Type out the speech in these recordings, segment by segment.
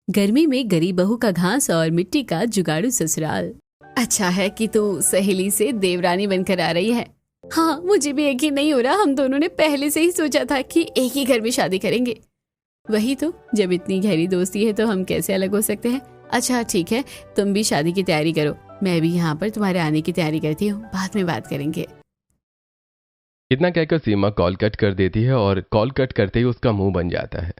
गर्मी में गरीब बहू का घास और मिट्टी का जुगाड़ू ससुराल। अच्छा है कि तू सहेली से देवरानी बनकर आ रही है। हाँ, मुझे भी यकीन नहीं हो रहा, हम दोनों ने पहले से ही सोचा था कि एक ही घर में शादी करेंगे। वही तो, जब इतनी गहरी दोस्ती है तो हम कैसे अलग हो सकते हैं। अच्छा ठीक है, तुम भी शादी की तैयारी करो, मैं भी यहाँ पर तुम्हारे आने की तैयारी करती हूँ, बाद में बात करेंगे। इतना कहकर सीमा कॉल कट कर देती है और कॉल कट करते ही उसका मुंह बन जाता है।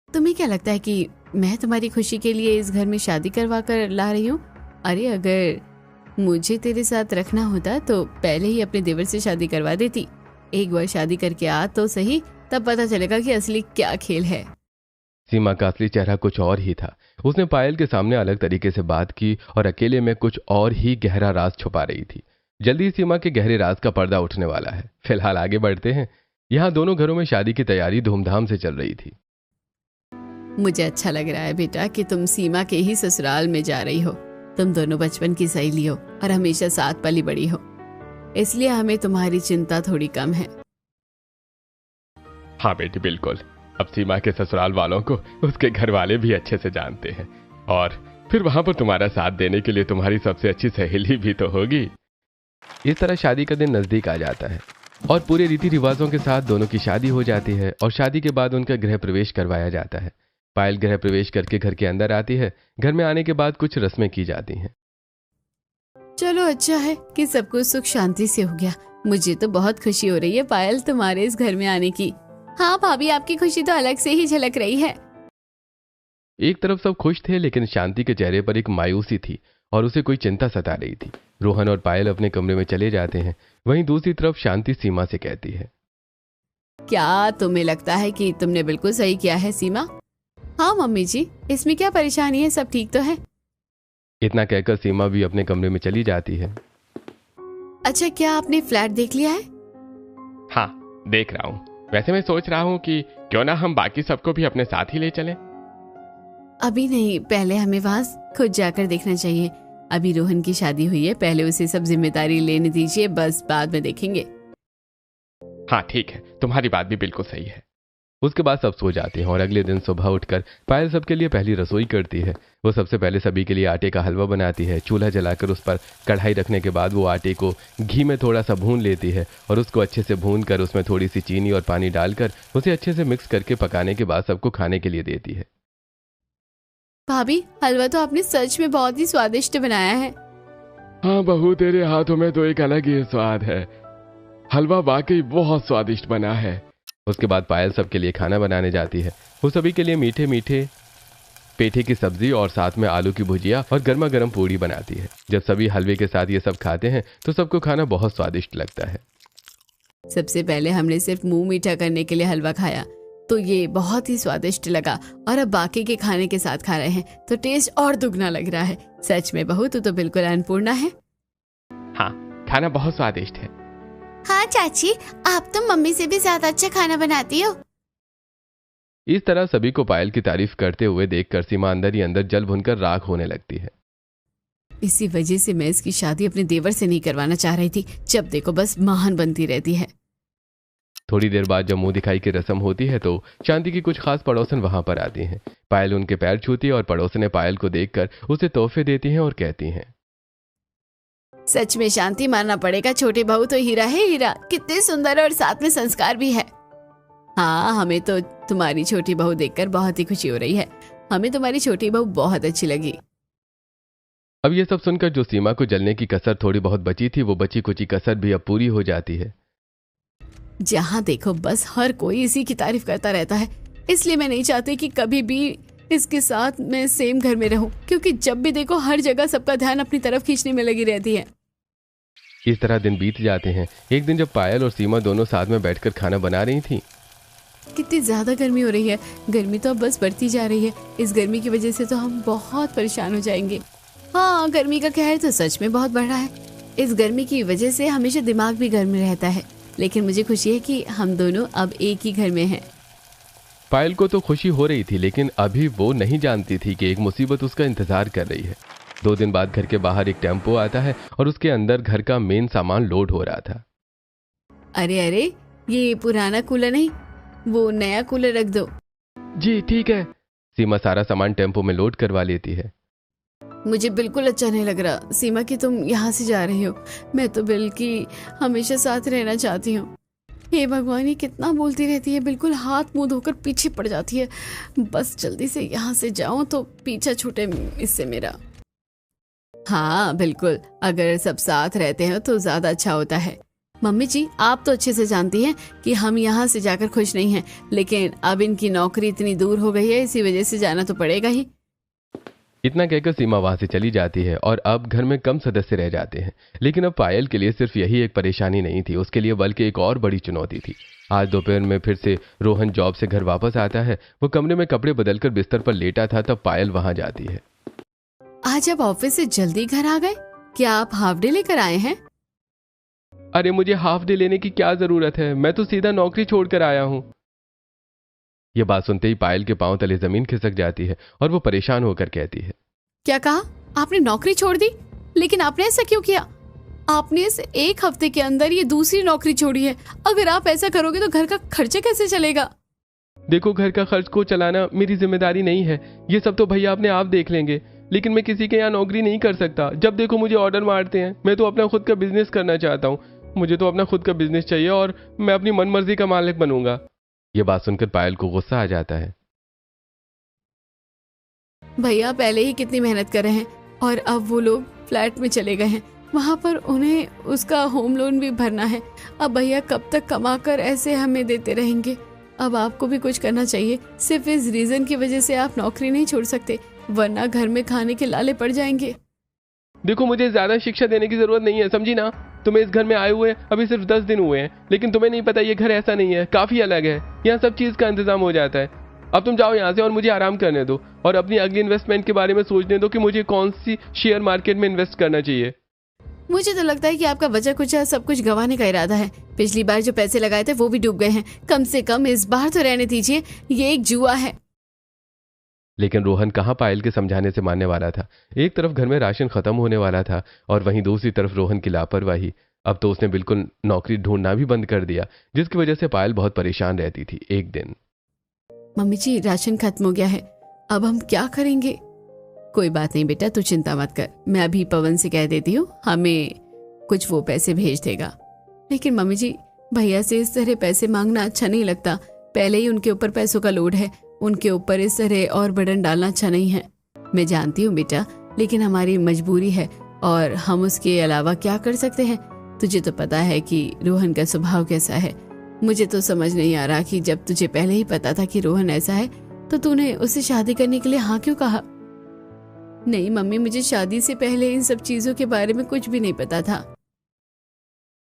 तुम्हें क्या लगता है कि मैं तुम्हारी खुशी के लिए इस घर में शादी करवा कर ला रही हूँ? अरे अगर मुझे तेरे साथ रखना होता तो पहले ही अपने देवर से शादी करवा देती। एक बार शादी करके आ तो सही, तब पता चलेगा कि असली क्या खेल है। सीमा का असली चेहरा कुछ और ही था। उसने पायल के सामने अलग तरीके से बात की और अकेले में कुछ और ही गहरा राज छुपा रही थी। जल्दी ही सीमा के गहरे राज का पर्दा उठने वाला है। फिलहाल आगे बढ़ते हैं। यहाँ दोनों घरों में शादी की तैयारी धूमधाम से चल रही थी। मुझे अच्छा लग रहा है बेटा कि तुम सीमा के ही ससुराल में जा रही हो। तुम दोनों बचपन की सहेली हो और हमेशा साथ पली बड़ी हो, इसलिए हमें तुम्हारी चिंता थोड़ी कम है। हाँ बेटी, बिल्कुल। अब सीमा के ससुराल वालों को उसके घर वाले भी अच्छे से जानते हैं और फिर वहां पर तुम्हारा साथ देने के लिए तुम्हारी सबसे अच्छी सहेली भी तो होगी। इस तरह शादी का दिन नजदीक आ जाता है और पूरे रीति रिवाजों के साथ दोनों की शादी हो जाती है और शादी के बाद उनका गृह प्रवेश करवाया जाता है। पायल गृह प्रवेश करके घर के अंदर आती है। घर में आने के बाद कुछ रस्में की जाती हैं। चलो अच्छा है कि सब कुछ सुख शांति से हो गया। मुझे तो बहुत खुशी हो रही है पायल तुम्हारे इस घर में आने की। हाँ भाभी, आपकी खुशी तो अलग से ही झलक रही है। एक तरफ सब खुश थे, लेकिन शांति के चेहरे पर एक मायूसी थी और उसे कोई चिंता सता रही थी। रोहन और पायल अपने कमरे में चले जाते हैं। वहीं दूसरी तरफ शांति सीमा से कहती है, क्या तुम्हें लगता है कि तुमने बिल्कुल सही किया है सीमा? हाँ मम्मी जी, इसमें क्या परेशानी है, सब ठीक तो है। इतना कहकर सीमा भी अपने कमरे में चली जाती है। अच्छा, क्या आपने फ्लैट देख लिया है? हाँ, देख रहा हूँ। वैसे मैं सोच रहा हूँ कि क्यों ना हम बाकी सबको भी अपने साथ ही ले चलें। अभी नहीं, पहले हमें वहाँ खुद जाकर देखना चाहिए। अभी रोहन की शादी हुई है, पहले उसे सब जिम्मेदारी लेने दीजिए, बस बाद में देखेंगे। हाँ ठीक है, तुम्हारी बात भी बिल्कुल सही है। उसके बाद सब सो जाते हैं और अगले दिन सुबह उठकर पायल सबके लिए पहली रसोई करती है। वो सबसे पहले सभी के लिए आटे का हलवा बनाती है। चूल्हा जलाकर उस पर कढ़ाई रखने के बाद वो आटे को घी में थोड़ा सा भून लेती है और उसको अच्छे से भून कर उसमें थोड़ी सी चीनी और पानी डालकर उसे अच्छे से मिक्स करके पकाने के बाद सबको खाने के लिए देती है। भाभी, हलवा तो आपने सच में बहुत ही स्वादिष्ट बनाया है। हाँ बहू, तेरे हाथों में तो एक अलग ही स्वाद है। हलवा वाकई बहुत स्वादिष्ट बना है। उसके बाद पायल सबके लिए खाना बनाने जाती है। वो सभी के लिए मीठे मीठे पेठे की सब्जी और साथ में आलू की भुजिया और गर्मा गर्म पूड़ी बनाती है। जब सभी हलवे के साथ ये सब खाते हैं तो सबको खाना बहुत स्वादिष्ट लगता है। सबसे पहले हमने सिर्फ मुंह मीठा करने के लिए हलवा खाया तो ये बहुत ही स्वादिष्ट लगा, और अब बाकी के खाने के साथ खा रहे हैं तो टेस्ट और दुगना लग रहा है। सच में बहू, तू तो बिल्कुल अन्नपूर्णा है। हाँ, खाना बहुत स्वादिष्ट है। हाँ चाची, आप तो मम्मी से भी ज्यादा अच्छा खाना बनाती हो। इस तरह सभी को पायल की तारीफ करते हुए देखकर सीमा अंदर ही अंदर जल भुनकर राख होने लगती है। इसी वजह से मैं इसकी शादी अपने देवर से नहीं करवाना चाह रही थी। जब देखो बस महान बनती रहती है। थोड़ी देर बाद जब मुंह दिखाई की रस्म होती है तो शांति की कुछ खास पड़ोसन वहां पर आती हैं। पायल उनके पैर छूती है और पड़ोसने पायल को देखकर उसे तोहफे देती हैं और कहती हैं, सच में शांति मानना पड़ेगा, छोटी बहू तो हीरा है हीरा, कितने सुंदर और साथ में संस्कार भी है। हाँ, हमें तो तुम्हारी छोटी बहू देखकर बहुत ही खुशी हो रही है। हमें तुम्हारी छोटी बहू बहुत अच्छी लगी। अब ये सब सुनकर जो सीमा को जलने की कसर थोड़ी बहुत बची थी, वो बची कुची कसर भी अब पूरी हो जाती है। जहाँ देखो बस हर कोई इसी की तारीफ करता रहता है, इसलिए मैं नहीं चाहती कि कभी भी इसके साथ मैं सेम घर में रहूं, क्योंकि जब भी देखो हर जगह सबका ध्यान अपनी तरफ खींचने में लगी रहती है। इस तरह दिन बीत जाते हैं। एक दिन जब पायल और सीमा दोनों साथ में बैठकर खाना बना रही थी। कितनी ज्यादा गर्मी हो रही है। गर्मी तो अब बस बढ़ती जा रही है। इस गर्मी की वजह से तो हम बहुत परेशान हो जाएंगे। हाँ, गर्मी का कहर तो सच में बहुत बढ़ रहा है। इस गर्मी की वजह से हमेशा दिमाग भी गर्म रहता है, लेकिन मुझे खुशी है कि हम दोनों अब एक ही घर में हैं। पायल को तो खुशी हो रही थी, लेकिन अभी वो नहीं जानती थी कि एक मुसीबत उसका इंतजार कर रही है। 2 दिन बाद घर के बाहर एक टेम्पो आता है और उसके अंदर घर का मेन सामान लोड हो रहा था। अरे अरे, ये पुराना कूलर नहीं, वो नया कूलर रख दो। जी ठीक है। सीमा सारा सामान टेम्पो में लोड करवा लेती है। मुझे बिल्कुल अच्छा नहीं लग रहा सीमा कि तुम यहाँ से जा रही हो। मैं तो बिल्कि हमेशा साथ रहना चाहती हूँ। हे भगवान, ये कितना बोलती रहती है, बिल्कुल हाथ मुंह धोकर पीछे पड़ जाती है। बस जल्दी से यहाँ से जाऊं तो पीछा छूटे इससे मेरा। हाँ बिल्कुल, अगर सब साथ रहते हैं तो ज्यादा अच्छा होता है। मम्मी जी, आप तो अच्छे से जानती हैं कि हम यहाँ से जाकर खुश नहीं हैं, लेकिन अब इनकी नौकरी इतनी दूर हो गई है, इसी वजह से जाना तो पड़ेगा ही। इतना कहकर सीमा वहां से चली जाती है और अब घर में कम सदस्य रह जाते हैं। लेकिन अब पायल के लिए सिर्फ यही एक परेशानी नहीं थी, उसके लिए बल्कि एक और बड़ी चुनौती थी। आज दोपहर में फिर से रोहन जॉब से घर वापस आता है। वो कमरे में कपड़े बदलकर बिस्तर पर लेटा था, तब पायल वहां जाती है। आज आप ऑफिस से जल्दी घर आ गए? क्या आप हाफ डे लेकर आए हैं? अरे मुझे हाफ डे लेने की क्या जरूरत है, मैं तो सीधा नौकरी छोड़कर आया हूँ। यह बात सुनते ही पायल के पांव तले जमीन खिसक जाती है और वो परेशान होकर कहती है, क्या कहा? आपने नौकरी छोड़ दी? लेकिन आपने ऐसा क्यों किया? आपने इस एक हफ्ते के अंदर ये दूसरी नौकरी छोड़ी है। अगर आप ऐसा करोगे तो घर का खर्चा कैसे चलेगा? देखो, घर का खर्च को चलाना मेरी जिम्मेदारी नहीं है, ये सब तो भैया अपने आप देख लेंगे। लेकिन मैं किसी के यहाँ नौकरी नहीं कर सकता। जब देखो मुझे ऑर्डर मारते हैं। मैं तो अपना खुद का बिजनेस करना चाहता हूँ। मुझे तो अपना खुद का बिजनेस चाहिए और मैं अपनी मनमर्जी का मालिक बनूंगा। यह बात सुनकर पायल को गुस्सा आ जाता है। भैया पहले ही कितनी मेहनत कर रहे हैं और अब वो लोग फ्लैट में चले गए हैं, वहां पर उन्हें उसका होम लोन भी भरना है। अब भैया कब तक कमाकर ऐसे हमें देते रहेंगे? अब आपको भी कुछ करना चाहिए। सिर्फ इस रीजन की वजह से आप नौकरी नहीं छोड़ सकते, वरना घर में खाने के लाले पड़ जाएंगे। देखो, मुझे ज्यादा शिक्षा देने की जरूरत नहीं है, समझी ना। तुम्हें इस घर में आए हुए अभी सिर्फ 10 दिन हुए हैं, लेकिन तुम्हें नहीं पता ये घर ऐसा नहीं है, काफी अलग है। यहाँ सब चीज का इंतजाम हो जाता है। अब तुम जाओ यहाँ से और मुझे आराम करने दो और अपनी अगली इन्वेस्टमेंट के बारे में सोचने दो कि मुझे कौन सी शेयर मार्केट में इन्वेस्ट करना चाहिए। मुझे तो लगता है कि आपका बचा कुचा सब कुछ गंवाने का इरादा है। पिछली बार जो पैसे लगाए थे वो भी डूब गए हैं। कम से कम इस बार तो रहने दीजिए, ये एक जुआ है। लेकिन रोहन कहाँ पायल के समझाने से मानने वाला था। एक तरफ घर में राशन खत्म होने वाला था और वहीं दूसरी तरफ रोहन की लापरवाही। अब तो उसने बिल्कुल नौकरी ढूंढना भी बंद कर दिया, जिसकी वजह से पायल बहुत परेशान रहती थी। एक दिन, मम्मी जी, राशन खत्म हो गया है, अब हम क्या करेंगे? कोई बात नहीं बेटा, तू चिंता मत कर। मैं अभी पवन से कह देती हूँ, हमें कुछ वो पैसे भेज देगा। लेकिन मम्मी जी, भैया से इस तरह पैसे मांगना अच्छा नहीं लगता। पहले ही उनके ऊपर पैसों का लोड है, उनके ऊपर इस तरह और बर्डन डालना अच्छा नहीं है। मैं जानती हूँ बेटा, लेकिन हमारी मजबूरी है और हम उसके अलावा क्या कर सकते हैं? तुझे तो पता है कि रोहन का स्वभाव कैसा है। मुझे तो समझ नहीं आ रहा कि जब तुझे पहले ही पता था कि रोहन ऐसा है तो तूने उससे शादी करने के लिए हाँ क्यों कहा? नहीं मम्मी, मुझे शादी से पहले इन सब चीजों के बारे में कुछ भी नहीं पता था।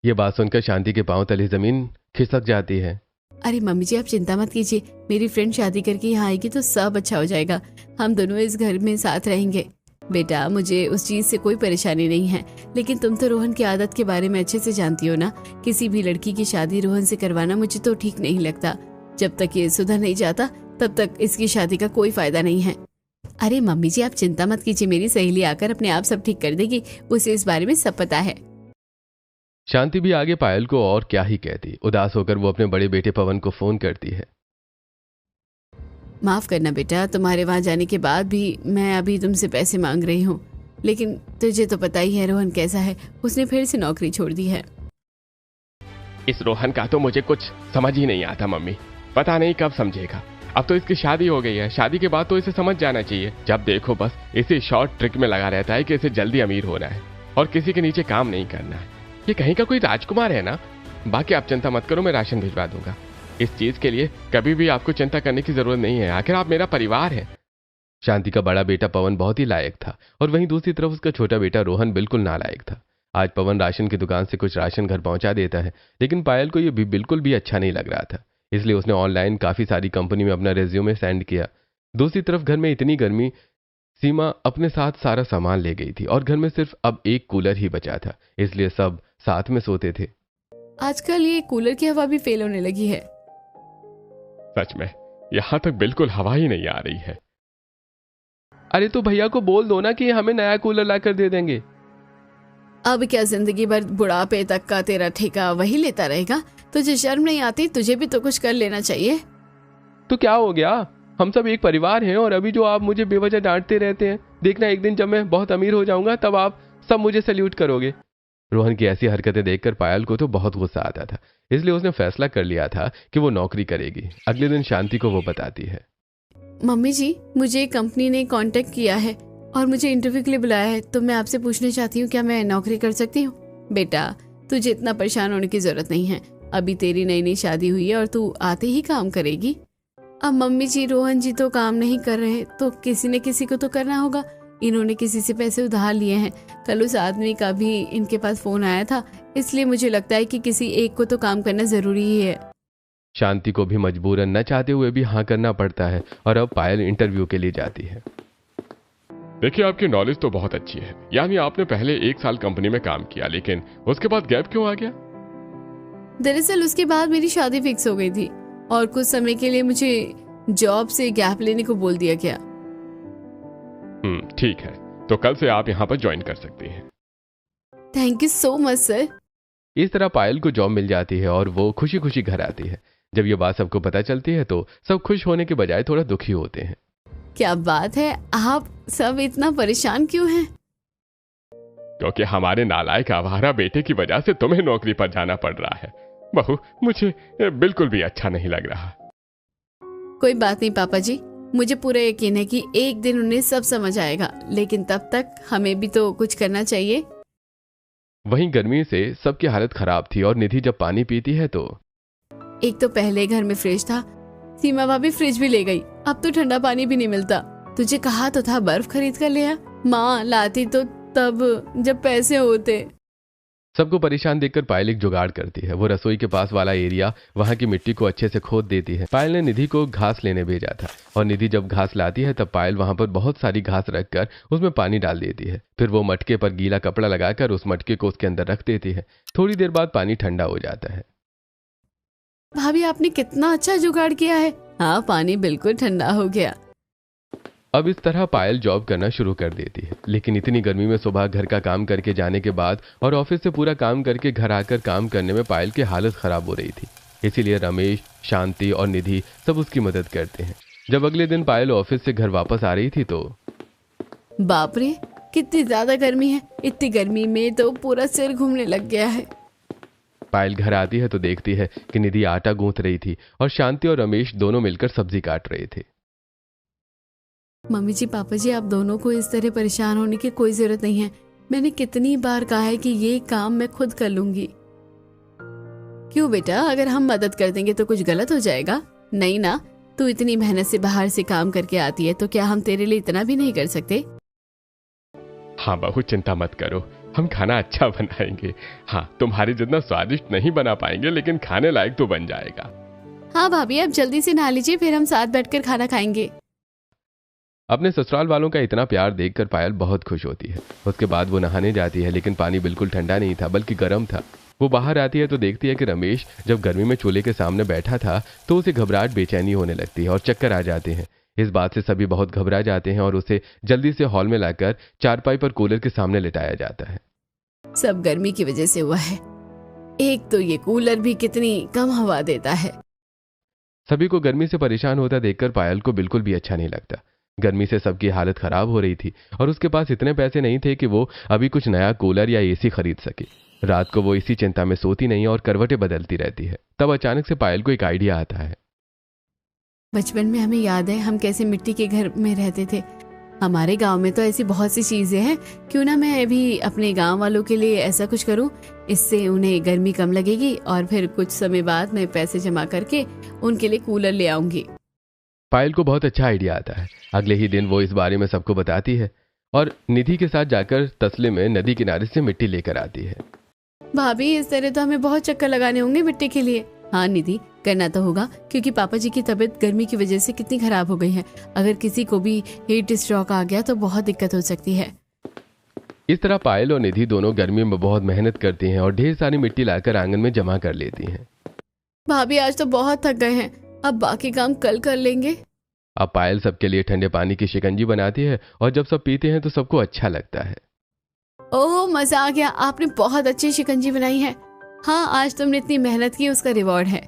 ये बात सुनकर शांति के पांव तले जमीन खिसक जाती है। अरे मम्मी जी, आप चिंता मत कीजिए। मेरी फ्रेंड शादी करके यहाँ आएगी तो सब अच्छा हो जाएगा। हम दोनों इस घर में साथ रहेंगे। बेटा, मुझे उस चीज से कोई परेशानी नहीं है, लेकिन तुम तो रोहन की आदत के बारे में अच्छे से जानती हो ना। किसी भी लड़की की शादी रोहन से करवाना मुझे तो ठीक नहीं लगता। जब तक ये सुधर नहीं जाता तब तक इसकी शादी का कोई फायदा नहीं है। अरे मम्मी जी, आप चिंता मत कीजिए, मेरी सहेली आकर अपने आप सब ठीक कर देगी। उसे इस बारे में सब पता है। शांति भी आगे पायल को और क्या ही कहती। उदास होकर वो अपने बड़े बेटे पवन को फोन करती है। माफ करना बेटा, तुम्हारे वहां जाने के बाद भी मैं अभी तुमसे पैसे मांग रही हूँ, लेकिन तुझे तो पता ही है रोहन कैसा है। उसने फिर से नौकरी छोड़ दी है। इस रोहन का तो मुझे कुछ समझ ही नहीं आता मम्मी। पता नहीं कब समझेगा। अब तो इसकी शादी हो गई है, शादी के बाद तो इसे समझ जाना चाहिए। जब देखो बस इसी शॉर्ट ट्रिक में लगा रहता है कि इसे जल्दी अमीर होना है और किसी के नीचे काम नहीं करना है। ये कहीं का कोई राजकुमार है ना। बाकी आप चिंता मत करो, मैं राशन भिजवा दूंगा। इस चीज के लिए कभी भी आपको चिंता करने की जरूरत नहीं है, आखिर आप मेरा परिवार है। शांति का बड़ा बेटा पवन बहुत ही लायक था और वहीं दूसरी तरफ उसका छोटा बेटा रोहन बिल्कुल नालायक था। आज पवन राशन की दुकान से कुछ राशन घर पहुंचा देता है, लेकिन पायल को यह भी बिल्कुल भी अच्छा नहीं लग रहा था। इसलिए उसने ऑनलाइन काफी सारी कंपनी में अपना रेज्यूमे सेंड किया। दूसरी तरफ घर में इतनी गर्मी, सीमा अपने साथ सारा सामान ले गई थी और घर में सिर्फ अब एक कूलर ही बचा था, इसलिए सब साथ में सोते थे। आजकल ये कूलर की हवा भी फेल होने लगी है। सच में यहां तक बिल्कुल हवा ही नहीं आ रही है। अरे तो भैया को बोल दो ना कि हमें नया कूलर लाकर दे देंगे। अब क्या जिंदगी भर बुढ़ापे तक का तेरा ठेका वही लेता रहेगा? तुझे शर्म नहीं आती? तुझे भी तो कुछ कर लेना चाहिए। तो क्या हो गया? हम सब एक परिवार हैं, और अभी जो आप मुझे बेवजह डांटते रहते हैं, देखना एक दिन जब मैं बहुत अमीर हो जाऊंगा तब आप सब मुझे सैल्यूट करोगे। रोहन की ऐसी हरकतें देखकर पायल को तो बहुत गुस्सा आता था, इसलिए उसने फैसला कर लिया था कि वो नौकरी करेगी। अगले दिन शांति को वो बताती है, मम्मी जी, मुझे कंपनी ने कांटेक्ट किया है और मुझे इंटरव्यू के लिए बुलाया है, तो मैं आपसे पूछना चाहती हूँ क्या मैं नौकरी कर सकती हूँ? बेटा, तुझे इतना परेशान होने की जरूरत नहीं है, अभी तेरी नई नई शादी हुई है और तू आते ही काम करेगी। अब मम्मी जी, रोहन जी तो काम नहीं कर रहे, तो किसी न किसी को तो करना होगा। इन्होंने किसी से पैसे उधार लिए हैं। कल उस आदमी का भी इनके पास फोन आया था, इसलिए मुझे लगता है कि किसी एक को तो काम करना जरूरी ही है। शांति को भी मजबूरन न चाहते हुए भी हाँ करना पड़ता है, और अब पायल इंटरव्यू के लिए जाती है। देखिए, आपकी नॉलेज तो बहुत अच्छी है, यानी आपने पहले 1 साल कंपनी में काम किया, लेकिन उसके बाद गैप क्यों आ गया? दरअसल उसके बाद मेरी शादी फिक्स हो गई थी और कुछ समय के लिए मुझे जॉब से गैप लेने को बोल दिया गया। ठीक है, तो कल से आप यहाँ पर ज्वाइन कर सकती हैं। Thank you so much sir. इस तरह पायल को जॉब मिल जाती है और वो खुशी खुशी घर आती है। जब ये बात सबको पता चलती है तो सब खुश होने के बजाय थोड़ा दुखी होते हैं। क्या बात है, आप सब इतना परेशान क्यों हैं? क्योंकि हमारे नालायक आवारा बेटे की वजह से तुम्हें नौकरी पर जाना पड़ रहा है। बहू, मुझे बिल्कुल भी अच्छा नहीं लग रहा। कोई बात नहीं पापा जी, मुझे पूरा यकीन है कि एक दिन उन्हें सब समझ आएगा, लेकिन तब तक हमें भी तो कुछ करना चाहिए। वहीं गर्मी से सबकी हालत खराब थी, और निधि जब पानी पीती है तो एक तो पहले घर में फ्रिज था, सीमा भाभी फ्रिज भी ले गई, अब तो ठंडा पानी भी नहीं मिलता। तुझे कहा तो था बर्फ खरीद कर ले आ, माँ लाती तो तब जब पैसे होते। सबको परेशान देखकर पायल एक जुगाड़ करती है। वो रसोई के पास वाला एरिया, वहां की मिट्टी को अच्छे से खोद देती है। पायल ने निधि को घास लेने भेजा था, और निधि जब घास लाती है तब पायल वहां पर बहुत सारी घास रखकर उसमें पानी डाल देती है। फिर वो मटके पर गीला कपड़ा लगाकर उस मटके को उसके अंदर रख देती है। थोड़ी देर बाद पानी ठंडा हो जाता है। भाभी, आपने कितना अच्छा जुगाड़ किया है। हाँ, पानी बिल्कुल ठंडा हो गया। अब इस तरह पायल जॉब करना शुरू कर देती है, लेकिन इतनी गर्मी में सुबह घर का काम करके जाने के बाद और ऑफिस से पूरा काम करके घर आकर काम करने में पायल की हालत खराब हो रही थी। इसीलिए रमेश, शांति और निधि सब उसकी मदद करते हैं। जब अगले दिन पायल ऑफिस से घर वापस आ रही थी तो बाप रे, कितनी ज्यादा गर्मी है। इतनी गर्मी में तो पूरा सिर घूमने लग गया है। पायल घर आती है तो देखती है कि निधि आटा गूंथ रही थी और शांति और रमेश दोनों मिलकर सब्जी काट रहे थे। मम्मी जी, पापा जी, आप दोनों को इस तरह परेशान होने की कोई जरूरत नहीं है। मैंने कितनी बार कहा है कि ये काम मैं खुद कर लूंगी। क्यों बेटा, अगर हम मदद कर देंगे तो कुछ गलत हो जाएगा? नहीं ना, तू इतनी मेहनत से बाहर से काम करके आती है, तो क्या हम तेरे लिए इतना भी नहीं कर सकते? हाँ बहू, चिंता मत करो, हम खाना अच्छा बनाएंगे। हाँ, तुम्हारे जितना स्वादिष्ट नहीं बना पाएंगे, लेकिन खाने लायक तो बन जाएगा। हाँ भाभी, अब जल्दी से नहा लीजिए, फिर हम साथ बैठकर खाना खाएंगे। अपने ससुराल वालों का इतना प्यार देखकर पायल बहुत खुश होती है। उसके बाद वो नहाने जाती है, लेकिन पानी बिल्कुल ठंडा नहीं था, बल्कि गर्म था। वो बाहर आती है तो देखती है कि रमेश जब गर्मी में चूल्हे के सामने बैठा था तो उसे घबराहट, बेचैनी होने लगती है और चक्कर आ जाते हैं। इस बात से सभी बहुत घबरा जाते हैं और उसे जल्दी से हॉल में लाकर चारपाई पर कूलर के सामने लिटाया जाता है। सब गर्मी की वजह से हुआ है। एक तो ये कूलर भी कितनी कम हवा देता है। सभी को गर्मी से परेशान होता देखकर पायल को बिल्कुल भी अच्छा नहीं लगता। गर्मी से सबकी हालत खराब हो रही थी और उसके पास इतने पैसे नहीं थे कि वो अभी कुछ नया कूलर या एसी खरीद सके। रात को वो इसी चिंता में सोती नहीं और करवटें बदलती रहती है। तब अचानक से पायल को एक आइडिया आता है। बचपन में हमें याद है हम कैसे मिट्टी के घर में रहते थे। हमारे गांव में तो ऐसी बहुत सी चीजें हैं, क्यों ना मैं अभी अपने गांव वालों के लिए ऐसा कुछ करूं। इससे उन्हें गर्मी कम लगेगी और फिर कुछ समय बाद मैं पैसे जमा करके उनके लिए कूलर ले आऊंगी। पायल को बहुत अच्छा आइडिया आता है। अगले ही दिन वो इस बारे में सबको बताती है और निधि के साथ जाकर तसले में नदी किनारे से मिट्टी लेकर आती है। भाभी, इस तरह तो हमें बहुत चक्कर लगाने होंगे मिट्टी के लिए। हाँ निधि, करना तो होगा, क्योंकि पापा जी की तबीयत गर्मी की वजह से कितनी खराब हो गई है। अगर किसी को भी हीट स्ट्रोक आ गया तो बहुत दिक्कत हो सकती है। इस तरह पायल और निधि दोनों गर्मी में बहुत मेहनत करती हैं और ढेर सारी मिट्टी लाकर आंगन में जमा कर लेती हैं। भाभी, आज तो बहुत थक गए हैं, अब बाकी काम कल कर लेंगे। अब पायल सबके लिए ठंडे पानी की शिकंजी बनाती है और जब सब पीते हैं तो सबको अच्छा लगता है। ओह, मजा आ गया, आपने बहुत अच्छी शिकंजी बनाई है। हाँ, आज तुमने इतनी मेहनत की, उसका रिवॉर्ड है।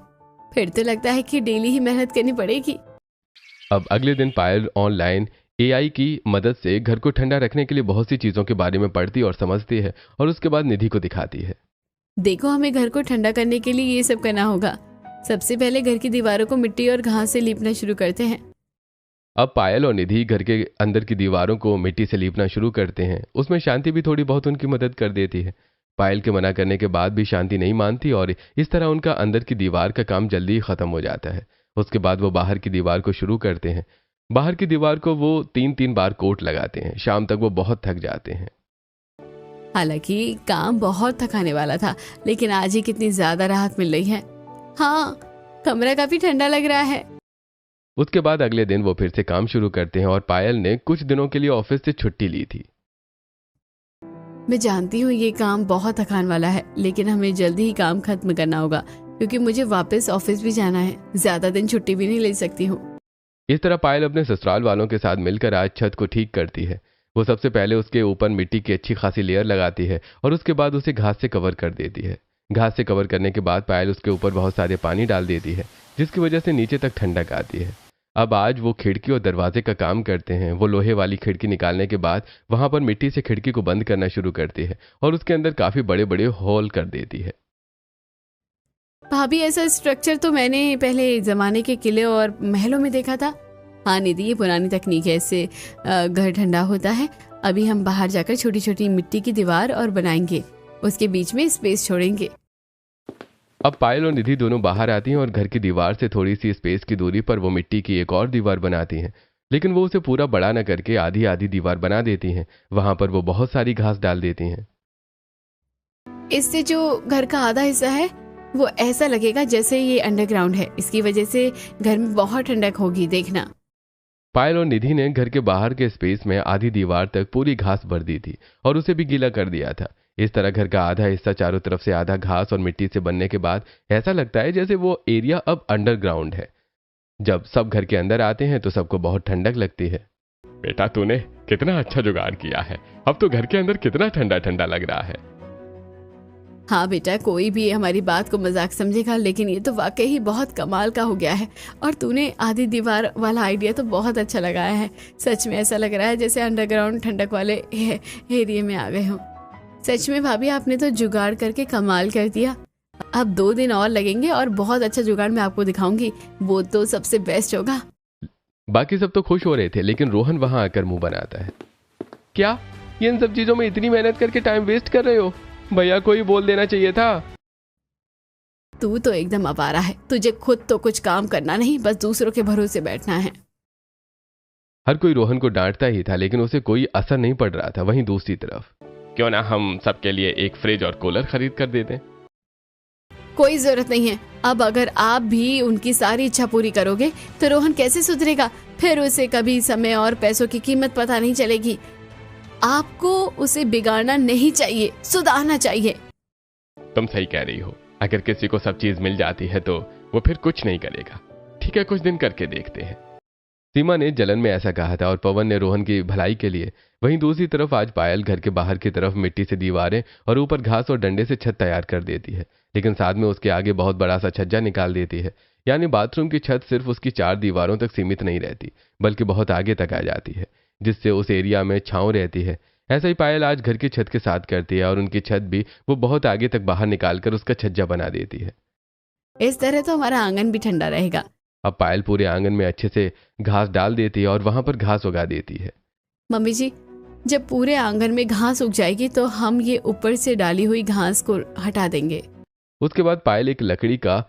फिर तो लगता है कि डेली ही मेहनत करनी पड़ेगी। अब अगले दिन पायल ऑनलाइन एआई की मदद से घर को ठंडा रखने के लिए बहुत सी चीजों के बारे में पढ़ती और समझती है और उसके बाद निधि को दिखाती है। देखो, हमें घर को ठंडा करने के लिए ये सब करना होगा। सबसे पहले घर की दीवारों को मिट्टी और घास से लीपना शुरू करते हैं। अब पायल और निधि घर के अंदर की दीवारों को मिट्टी से लीपना शुरू करते हैं। उसमें शांति भी थोड़ी बहुत उनकी मदद कर देती है। पायल के मना करने के बाद भी शांति नहीं मानती और इस तरह उनका अंदर की दीवार का काम जल्दी ही खत्म हो जाता है। उसके बाद वो बाहर की दीवार को शुरू करते हैं। बाहर की दीवार को वो 3-3 बार कोट लगाते हैं। शाम तक वो बहुत थक जाते हैं। हालांकि काम बहुत थकाने वाला था, लेकिन आज ही कितनी ज्यादा राहत मिल रही है। हाँ, कमरा काफी ठंडा लग रहा है। उसके बाद अगले दिन वो फिर से काम शुरू करते हैं और पायल ने कुछ दिनों के लिए ऑफिस से छुट्टी ली थी। मैं जानती हूँ ये काम बहुत थकान वाला है, लेकिन हमें जल्दी ही काम खत्म करना होगा क्योंकि मुझे वापस ऑफिस भी जाना है। ज्यादा दिन छुट्टी भी नहीं ले सकती हूँ। इस तरह पायल अपने ससुराल वालों के साथ मिलकर आज छत को ठीक करती है। वो सबसे पहले उसके ऊपर मिट्टी की अच्छी खासी लेयर लगाती है और उसके बाद उसे घास से कवर कर देती है। घास से कवर करने के बाद पायल उसके ऊपर बहुत सारे पानी डाल देती है, जिसकी वजह से नीचे तक ठंडक आती है। अब आज वो खिड़की और दरवाजे का काम करते हैं। वो लोहे वाली खिड़की निकालने के बाद वहां पर मिट्टी से खिड़की को बंद करना शुरू करती है और उसके अंदर काफी बड़े बड़े होल कर देती है। भाभी, ऐसा स्ट्रक्चर तो मैंने पहले जमाने के किले और महलों में देखा था। हाँ निधि, ये पुरानी तकनीक है, इससे घर ठंडा होता है। अभी हम बाहर जाकर छोटी छोटी मिट्टी की दीवार और बनाएंगे, उसके बीच में स्पेस छोड़ेंगे। अब पायल और निधि दोनों बाहर आती हैं और घर की दीवार से थोड़ी सी स्पेस की दूरी पर वो मिट्टी की एक और दीवार बनाती हैं, लेकिन वो उसे पूरा बड़ा न करके आधी आधी दीवार बना देती हैं। वहां पर वो बहुत सारी घास डाल देती हैं। इससे जो घर का आधा हिस्सा है वो ऐसा लगेगा जैसे ये अंडरग्राउंड है। इसकी वजह से घर में बहुत ठंडक होगी, देखना। पायल और निधि ने घर के बाहर के स्पेस में आधी दीवार तक पूरी घास भर दी थी और उसे भी गीला कर दिया था। इस तरह घर का आधा हिस्सा चारों तरफ से आधा घास और मिट्टी से बनने के बाद ऐसा लगता है जैसे वो एरिया अब अंडरग्राउंड है। जब सब घर के अंदर आते हैं तो सबको बहुत ठंडक लगती है। बेटा, तूने कितना अच्छा जुगाड़ किया है। अब तो घर के अंदर कितना ठंडा ठंडा लग रहा है। हाँ बेटा, कोई भी हमारी बात को मजाक समझेगा, लेकिन ये तो वाकई ही बहुत कमाल का हो गया है। और तूने आधी दीवार वाला आइडिया तो बहुत अच्छा लगाया है। सच में ऐसा लग रहा है जैसे अंडरग्राउंड ठंडक वाले एरिया में आ गए हो। सच में भाभी, आपने तो जुगाड़ करके कमाल कर दिया। अब 2 दिन और लगेंगे और बहुत अच्छा जुगाड़ मैं आपको दिखाऊंगी, वो तो सबसे बेस्ट होगा। बाकी सब तो खुश हो रहे थे, लेकिन रोहन वहां आकर मुंह बनाता है। क्या इन सब चीजों में इतनी मेहनत करके टाइम वेस्ट कर रहे हो? भैया कोई बोल देना चाहिए था। तू तो एकदम आवारा है। तुझे खुद तो कुछ काम करना नहीं, बस दूसरों के भरोसे बैठना है। हर कोई रोहन को डांटता ही था, लेकिन उसे कोई असर नहीं पड़ रहा था। वहीं दूसरी तरफ, क्यों ना हम सबके लिए एक फ्रिज और कूलर खरीद कर दे दें? कोई जरूरत नहीं है। अब अगर आप भी उनकी सारी इच्छा पूरी करोगे तो रोहन कैसे सुधरेगा? फिर उसे कभी समय और पैसों की कीमत पता नहीं चलेगी। आपको उसे बिगाड़ना नहीं चाहिए, सुधारना चाहिए। तुम सही कह रही हो। अगर किसी को सब चीज मिल जाती है तो वो फिर कुछ नहीं करेगा। ठीक है, कुछ दिन करके देखते हैं। सीमा ने जलन में ऐसा कहा था और पवन ने रोहन की भलाई के लिए। वहीं दूसरी तरफ आज पायल घर के बाहर की तरफ मिट्टी से दीवारें और ऊपर घास और डंडे से छत तैयार कर देती है, लेकिन साथ में उसके आगे बहुत बड़ा सा छज्जा निकाल देती है। यानी बाथरूम की छत सिर्फ उसकी 4 दीवारों तक सीमित नहीं रहती, बल्कि बहुत आगे तक आ जाती है, जिससे उस एरिया में छांव रहती है। ऐसा ही पायल आज घर की छत के साथ करती है और उनकी छत भी वो बहुत आगे तक बाहर निकालकर उसका छज्जा बना देती है। इस तरह तो हमारा आंगन भी ठंडा रहेगा। अब पायल पूरे आंगन में अच्छे से घास डाल देती है और वहां पर घास उगा देती है। मम्मी जी, जब पूरे आंगन में घास उग जाएगी तो हम ये ऊपर से डाली हुई घास को हटा देंगे। उसके बाद पायल एक लकड़ी का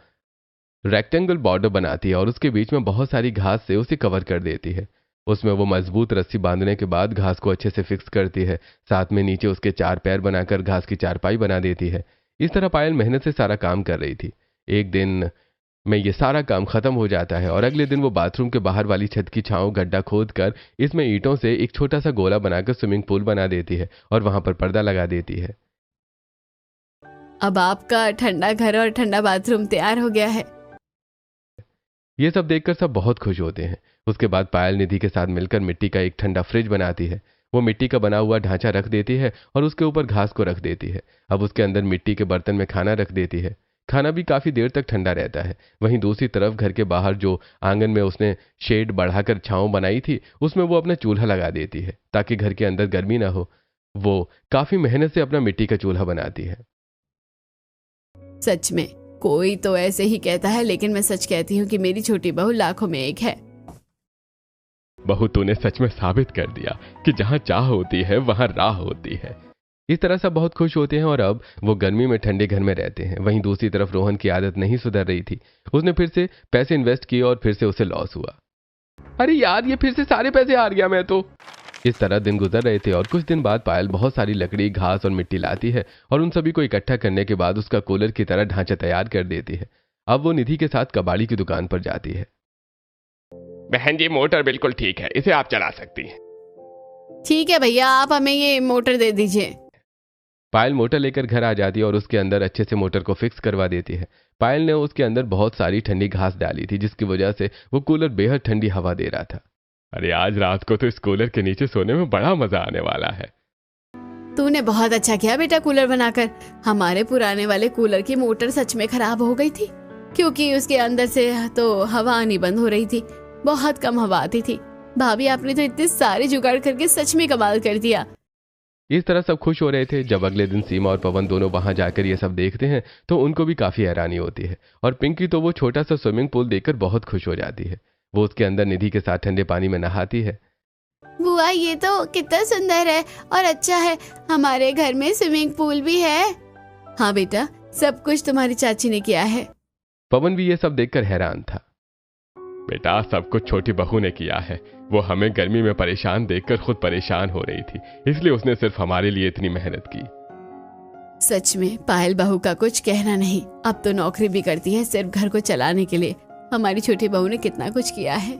रेक्टेंगल बॉर्डर बनाती है और उसके बीच में बहुत सारी घास से उसे कवर कर देती है। उसमें वो मजबूत रस्सी बांधने के बाद घास को अच्छे से फिक्स करती है। साथ में नीचे उसके 4 पैर बनाकर घास की चारपाई बना देती है। इस तरह पायल मेहनत से सारा काम कर रही थी। एक दिन में ये सारा काम खत्म हो जाता है और अगले दिन वो बाथरूम के बाहर वाली छत की छांव गड्ढा खोद कर इसमें ईंटों से एक छोटा सा गोला बनाकर स्विमिंग पूल बना देती है और वहां पर पर्दा लगा देती है। अब आपका ठंडा घर और ठंडा बाथरूम तैयार हो गया है। ये सब देखकर सब बहुत खुश होते हैं। उसके बाद पायल निधि के साथ मिलकर मिट्टी का एक ठंडा फ्रिज बनाती है। वो मिट्टी का बना हुआ ढांचा रख देती है और उसके ऊपर घास को रख देती है। अब उसके अंदर मिट्टी के बर्तन में खाना रख देती है। खाना भी काफी देर तक ठंडा रहता है। वहीं दूसरी तरफ घर के बाहर जो आंगन में उसने शेड बढ़ाकर छांव बनाई थी, उसमें वो अपना चूल्हा लगा देती है ताकि घर के अंदर गर्मी ना हो। वो काफी मेहनत से अपना मिट्टी का चूल्हा बनाती है। सच में कोई तो ऐसे ही कहता है, लेकिन मैं सच कहती हूँ कि मेरी छोटी बहू लाखों में एक है। बहू, तूने सच में साबित कर दिया कि जहां चाह होती है वहां राह होती है। इस तरह सब बहुत खुश होते हैं और अब वो गर्मी में ठंडे घर में रहते हैं। वहीं दूसरी तरफ रोहन की आदत नहीं सुधर रही थी। उसने फिर से पैसे इन्वेस्ट किए और फिर से उसे लॉस हुआ। अरे यार, ये फिर से सारे पैसे हार गया मैं तो। इस तरह दिन गुजर रहे थे और कुछ दिन बाद पायल बहुत सारी लकड़ी, घास और मिट्टी लाती है और उन सभी को इकट्ठा करने के बाद उसका कूलर की तरह ढांचा तैयार कर देती है। अब वो निधि के साथ कबाड़ी की दुकान पर जाती है। बहन जी, मोटर बिल्कुल ठीक है, इसे आप चला सकती हैं। ठीक है भैया, आप हमें ये मोटर दे दीजिए। पायल मोटर लेकर घर आ जाती है और उसके अंदर अच्छे से मोटर को फिक्स करवा देती है। पायल ने उसके अंदर बहुत सारी ठंडी घास डाली थी, जिसकी वजह से वो कूलर बेहद ठंडी हवा दे रहा था। अरे आज रात को तो इस कूलर के नीचे सोने में बड़ा मजा आने वाला है। तूने बहुत अच्छा किया बेटा कूलर बनाकर। हमारे पुराने वाले कूलर की मोटर सच में खराब हो गई थी, क्योंकि उसके अंदर से तो हवा आनी बंद हो रही थी। बहुत कम हवा आती थी। भाभी, आपने तो इतने सारे जुगाड़ करके सच में कमाल कर दिया। इस तरह सब खुश हो रहे थे। जब अगले दिन सीमा और पवन दोनों वहां जाकर ये सब देखते हैं तो उनको भी काफी हैरानी होती है। और पिंकी तो वो छोटा सा स्विमिंग पूल देखकर बहुत खुश हो जाती है। वो उसके अंदर निधि के साथ ठंडे पानी में नहाती है। बुआ, ये तो कितना सुंदर है और अच्छा है। हमारे घर में स्विमिंग पूल भी है। हाँ बेटा, सब कुछ तुम्हारी चाची ने किया है। पवन भी ये सब देखकर हैरान था। बेटा, सब कुछ छोटी बहू ने किया है। वो हमें गर्मी में परेशान देखकर खुद परेशान हो रही थी, इसलिए उसने सिर्फ हमारे लिए इतनी मेहनत की। सच में पायल बहू का कुछ कहना नहीं। अब तो नौकरी भी करती है सिर्फ घर को चलाने के लिए। हमारी छोटी बहू ने कितना कुछ किया है।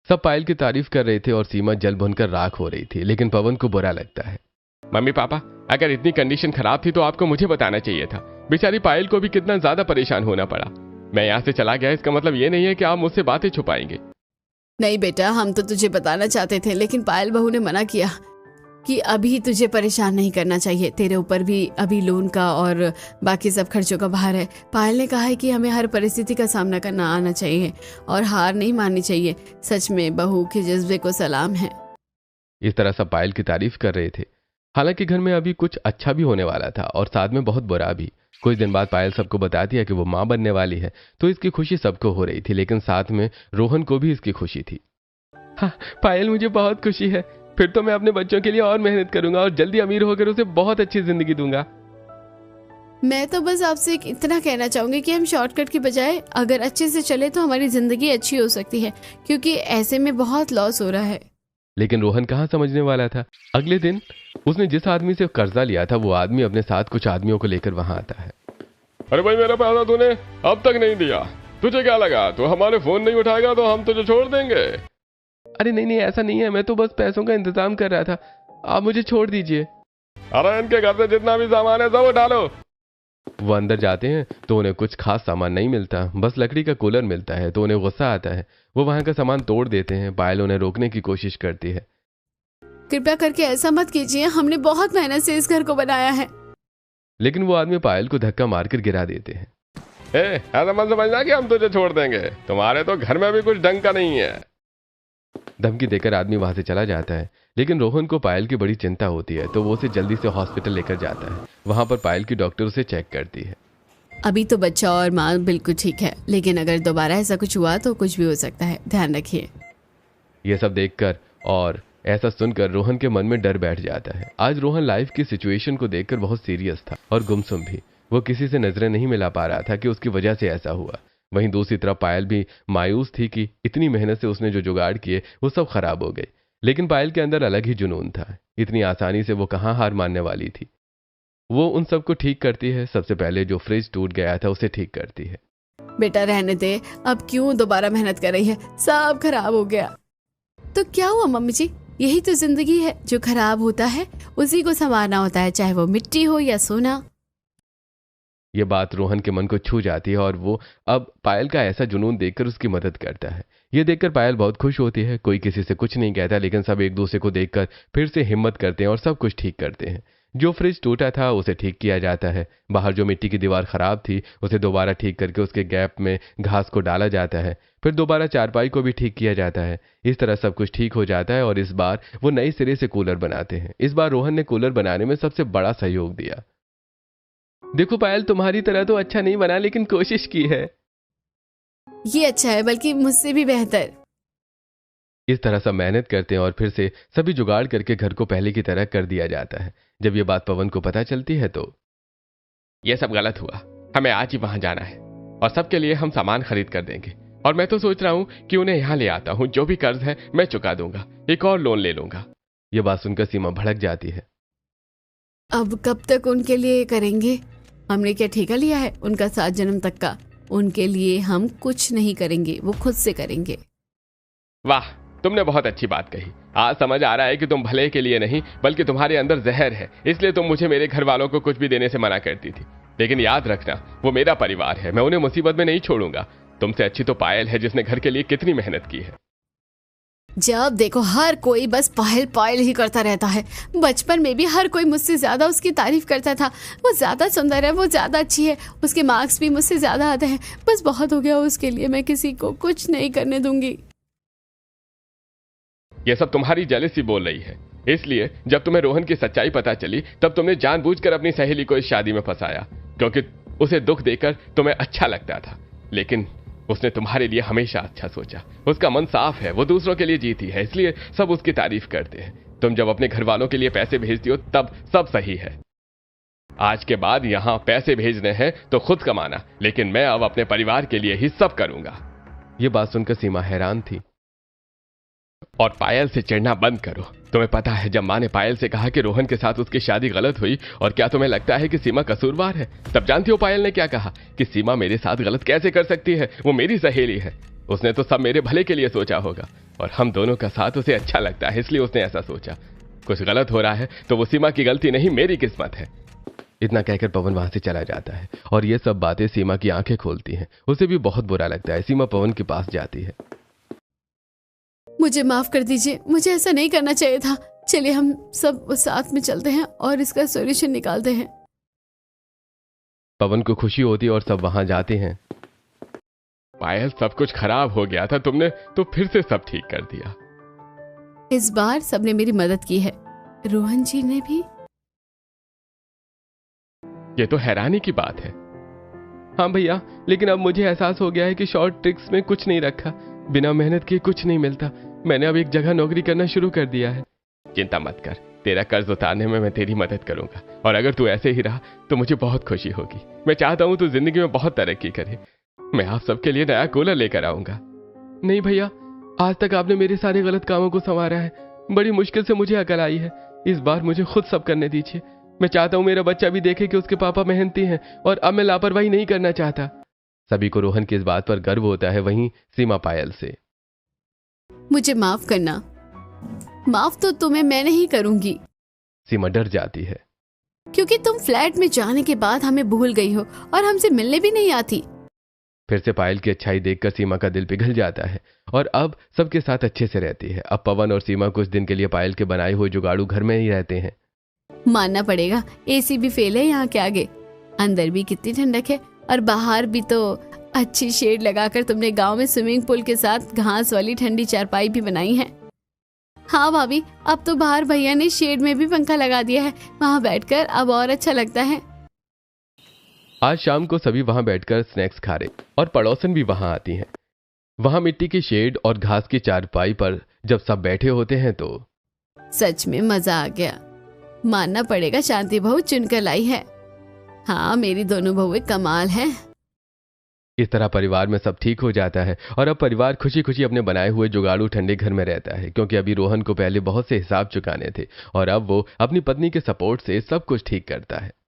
सब पायल की तारीफ कर रहे थे और सीमा जल भुनकर राख हो रही थी, लेकिन पवन को बुरा लगता है। मम्मी पापा, अगर इतनी कंडीशन खराब थी तो आपको मुझे बताना चाहिए था। बेचारी पायल को भी कितना ज्यादा परेशान होना पड़ा। मैं यहाँ से चला गया, इसका मतलब ये नहीं है कि आप मुझसे बातें छुपाएंगे। नहीं बेटा, हम तो तुझे बताना चाहते थे, लेकिन पायल बहू ने मना किया कि अभी तुझे परेशान नहीं करना चाहिए। तेरे ऊपर भी अभी लोन का और बाकी सब खर्चों का भार है। पायल ने कहा है कि हमें हर परिस्थिति का सामना करना आना चाहिए और हार नहीं माननी चाहिए। सच में बहू के जज्बे को सलाम है। इस तरह सब पायल की तारीफ कर रहे थे। हालांकि घर में अभी कुछ अच्छा भी होने वाला था और साथ में बहुत बुरा भी। कुछ दिन बाद पायल सबको बताती है कि वो माँ बनने वाली है, तो इसकी खुशी सबको हो रही थी, लेकिन साथ में रोहन को भी इसकी खुशी थी। हाँ पायल, मुझे बहुत खुशी है। फिर तो मैं अपने बच्चों के लिए और मेहनत करूंगा और जल्दी अमीर होकर उसे बहुत अच्छी जिंदगी दूंगा। मैं तो बस आपसे इतना कहना चाहूंगी कि हम शॉर्टकट की बजाय अगर अच्छे से चले तो हमारी जिंदगी अच्छी हो सकती है, क्योंकि ऐसे में बहुत लॉस हो रहा है। लेकिन रोहन कहाँ समझने वाला था। अगले दिन उसने जिस आदमी से कर्जा लिया था वो आदमी अपने साथ कुछ आदमियों को लेकर वहां आता है। अरे भाई, मेरा पैसा तूने अब तक नहीं दिया। तुझे क्या लगा तू हमारे फोन नहीं उठाएगा तो हम तुझे छोड़ देंगे? अरे नहीं, ऐसा नहीं है। मैं तो बस पैसों का इंतजाम कर रहा था। आप मुझे छोड़ दीजिए। अरे इनके घर से जितना भी सामान है सब उठा लो। वो अंदर जाते हैं तो उन्हें कुछ खास सामान नहीं मिलता, बस लकड़ी का कूलर मिलता है। तो उन्हें गुस्सा आता है। वो वहां का सामान तोड़ देते हैं। पायल उन्हें रोकने की कोशिश करती है। कृपया करके ऐसा मत कीजिए, हमने बहुत मेहनत से इस घर को बनाया है। लेकिन वो आदमी पायल को धक्का मारकर गिरा देते हैं। ऐसा मत समझना कि हम तुझे छोड़ देंगे। तुम्हारे तो घर में भी कुछ ढंग का नहीं है। धमकी देकर आदमी वहां से चला जाता है। लेकिन रोहन को पायल की बड़ी चिंता होती है, तो वो उसे जल्दी से हॉस्पिटल लेकर जाता है। वहां पर पायल की डॉक्टर उसे चेक करती है। अभी तो बच्चा और माँ बिल्कुल ठीक है, लेकिन अगर दोबारा ऐसा कुछ हुआ तो कुछ भी हो सकता है, ध्यान रखिए। ये सब देखकर और ऐसा सुनकर रोहन के मन में डर बैठ जाता है। आज रोहन लाइफ की सिचुएशन को देखकर बहुत सीरियस था और गुमसुम भी। वो किसी से नजरें नहीं मिला पा रहा था कि उसकी वजह से ऐसा हुआ। वहीं दूसरी तरफ पायल भी मायूस थी कि इतनी मेहनत से उसने जो जुगाड़ किए वो सब खराब हो गए। लेकिन पायल के अंदर अलग ही जुनून था। इतनी आसानी से वो कहाँ हार मानने वाली थी। वो उन सबको ठीक करती है। सबसे पहले जो फ्रिज टूट गया था उसे ठीक करती है। बेटा रहने दे, अब क्यों दोबारा मेहनत कर रही है, सब खराब हो गया। तो क्या हुआ मम्मी जी, यही तो जिंदगी है। जो खराब होता है उसी को संवारना होता है, चाहे वो मिट्टी हो या सोना। ये बात रोहन के मन को छू जाती है और वो अब पायल का ऐसा जुनून देखकर उसकी मदद करता है। ये देखकर पायल बहुत खुश होती है। कोई किसी से कुछ नहीं कहता, लेकिन सब एक दूसरे को देखकर फिर से हिम्मत करते हैं और सब कुछ ठीक करते हैं। जो फ्रिज टूटा था उसे ठीक किया जाता है, बाहर जो मिट्टी की दीवार खराब थी उसे दोबारा ठीक करके उसके गैप में घास को डाला जाता है, फिर दोबारा चारपाई को भी ठीक किया जाता है। इस तरह सब कुछ ठीक हो जाता है और इस बार वो नए सिरे से कूलर बनाते हैं। इस बार रोहन ने कूलर बनाने में सबसे बड़ा सहयोग दिया। देखो पायल, तुम्हारी तरह तो अच्छा नहीं बना लेकिन कोशिश की है। ये अच्छा है, बल्कि मुझसे भी बेहतर। इस तरह सब मेहनत करते हैं और फिर से सभी जुगाड़ करके घर को पहले की तरह कर दिया जाता है। जब ये बात पवन को पता चलती है तो ये सब गलत हुआ, हमें आज ही वहां जाना है और सबके लिए हम सामान खरीद कर देंगे। और मैं तो सोच रहा हूं कि उन्हें यहां ले आता हूं, जो भी कर्ज है मैं चुका दूंगा, एक और लोन ले लूंगा। ये बात सुनकर सीमा भड़क जाती है। अब कब तक उनके लिए करेंगे? हमने क्या ठेका लिया है उनका 7 जन्म तक का? उनके लिए हम कुछ नहीं करेंगे, वो खुद से करेंगे। वाह, तुमने बहुत अच्छी बात कही। आज समझ आ रहा है कि तुम भले के लिए नहीं बल्कि तुम्हारे अंदर जहर है, इसलिए तुम मुझे मेरे घर वालों को कुछ भी देने से मना करती थी। लेकिन याद रखना, वो मेरा परिवार है, मैं उन्हें मुसीबत में नहीं छोड़ूंगा। तुमसे अच्छी तो पायल है जिसने घर के लिए कितनी मेहनत की है। जब देखो हर कोई बस पायल पायल ही करता रहता है। बचपन में भी हर कोई मुझसे ज्यादा उसकी तारीफ करता था। वो ज्यादा सुंदर है, वो ज्यादा अच्छी है, उसके मार्क्स भी मुझसे ज्यादा आते हैं। बस बहुत हो गया उसके लिए, मैं किसी को कुछ नहीं करने दूंगी। ये सब तुम्हारी जेलसी बोल रही है। इसलिए जब तुम्हें रोहन की सच्चाई पता चली तब तुमने जानबूझकर अपनी सहेली को इस शादी में फंसाया, क्योंकि उसे दुख देकर तुम्हें अच्छा लगता था। लेकिन उसने तुम्हारे लिए हमेशा अच्छा सोचा। उसका मन साफ है, वो दूसरों के लिए जीती है, इसलिए सब उसकी तारीफ करते हैं। तुम जब अपने घर वालों के लिए पैसे भेजती हो तब सब सही है। आज के बाद यहां पैसे भेजने हैं तो खुद कमाना, लेकिन मैं अब अपने परिवार के लिए ही सब करूंगा। यह बात सुनकर सीमा हैरान थी। और पायल से चिढ़ना बंद करो। तुम्हें पता है जब माँ ने पायल से कहा कि रोहन के साथ उसकी शादी गलत हुई, और क्या तुम्हें लगता है कि सीमा कसूरवार है? तब जानती हो पायल ने क्या कहा कि सीमा मेरे साथ गलत कैसे कर सकती है, वो मेरी सहेली है। उसने तो सब मेरे भले के लिए सोचा होगा और हम दोनों का साथ उसे अच्छा लगता है, इसलिए उसने ऐसा सोचा। कुछ गलत हो रहा है तो वो सीमा की गलती नहीं, मेरी किस्मत है। इतना कहकर पवन वहां से चला जाता है और ये सब बातें सीमा की आंखें खोलती हैं। उसे भी बहुत बुरा लगता है। सीमा पवन के पास जाती है। मुझे माफ कर दीजिए, मुझे ऐसा नहीं करना चाहिए था। चलिए हम सब साथ में चलते हैं और इसका सॉल्यूशन निकालते हैं। पवन को खुशी होती है और सब वहां जाते हैं। पायल, सब कुछ खराब हो गया था, तुमने तो फिर से सब ठीक कर दिया। इस बार सबने मेरी मदद की है, रोहन जी ने भी। ये तो हैरानी की बात है। हाँ भैया, लेकिन अब मुझे एहसास हो गया है कि शॉर्ट ट्रिक्स में कुछ नहीं रखा। बिना मेहनत किए कुछ नहीं मिलता। मैंने अब एक जगह नौकरी करना शुरू कर दिया है। चिंता मत कर, तेरा कर्ज उतारने में मैं तेरी मदद करूंगा। और अगर तू ऐसे ही रहा तो मुझे बहुत खुशी होगी। मैं चाहता हूं तू जिंदगी में बहुत तरक्की करे। मैं आप सबके लिए नया कूलर लेकर आऊंगा। नहीं भैया, आज तक आपने मेरे सारे गलत कामों को संवारा है। बड़ी मुश्किल से मुझे अकल आई है। इस बार मुझे खुद सब करने दीजिए। मैं चाहता हूं मेरा बच्चा भी देखे कि उसके पापा मेहनती हैं और अब मैं लापरवाही नहीं करना चाहता। सभी को रोहन की इस बात पर गर्व होता है, वहीं सीमा पायल से। मुझे माफ करना। माफ तो तुम्हें मैं नहीं करूंगी। सीमा डर जाती है, क्योंकि तुम फ्लैट में जाने के बाद हमें भूल गई हो और हमसे मिलने भी नहीं आती। फिर से पायल की अच्छाई देखकर सीमा का दिल पिघल जाता है और अब सबके साथ अच्छे से रहती है। अब पवन और सीमा कुछ दिन के लिए पायल के बनाए हुए जुगाड़ू घर में ही रहते हैं। मानना पड़ेगा, एसी भी फेल है यहाँ के आगे। अंदर भी कितनी ठंडक है और बाहर भी तो अच्छी शेड लगाकर तुमने गांव में स्विमिंग पूल के साथ घास वाली ठंडी चारपाई भी बनाई है। हाँ भाभी, अब तो बाहर भैया ने शेड में भी पंखा लगा दिया है, वहाँ बैठकर अब और अच्छा लगता है। आज शाम को सभी वहां बैठकर स्नैक्स खा रहे और पड़ोसन भी वहां आती हैं। वहां मिट्टी की शेड और घास की चारपाई पर जब सब बैठे होते हैं तो सच में मजा आ गया। मानना पड़ेगा, शांति बहू चुनकर लाई है। हाँ, मेरी दोनों बहुएं कमाल है। इस तरह परिवार में सब ठीक हो जाता है और अब परिवार खुशी खुशी अपने बनाए हुए जुगाड़ू ठंडे घर में रहता है, क्योंकि अभी रोहन को पहले बहुत से हिसाब चुकाने थे और अब वो अपनी पत्नी के सपोर्ट से सब कुछ ठीक करता है।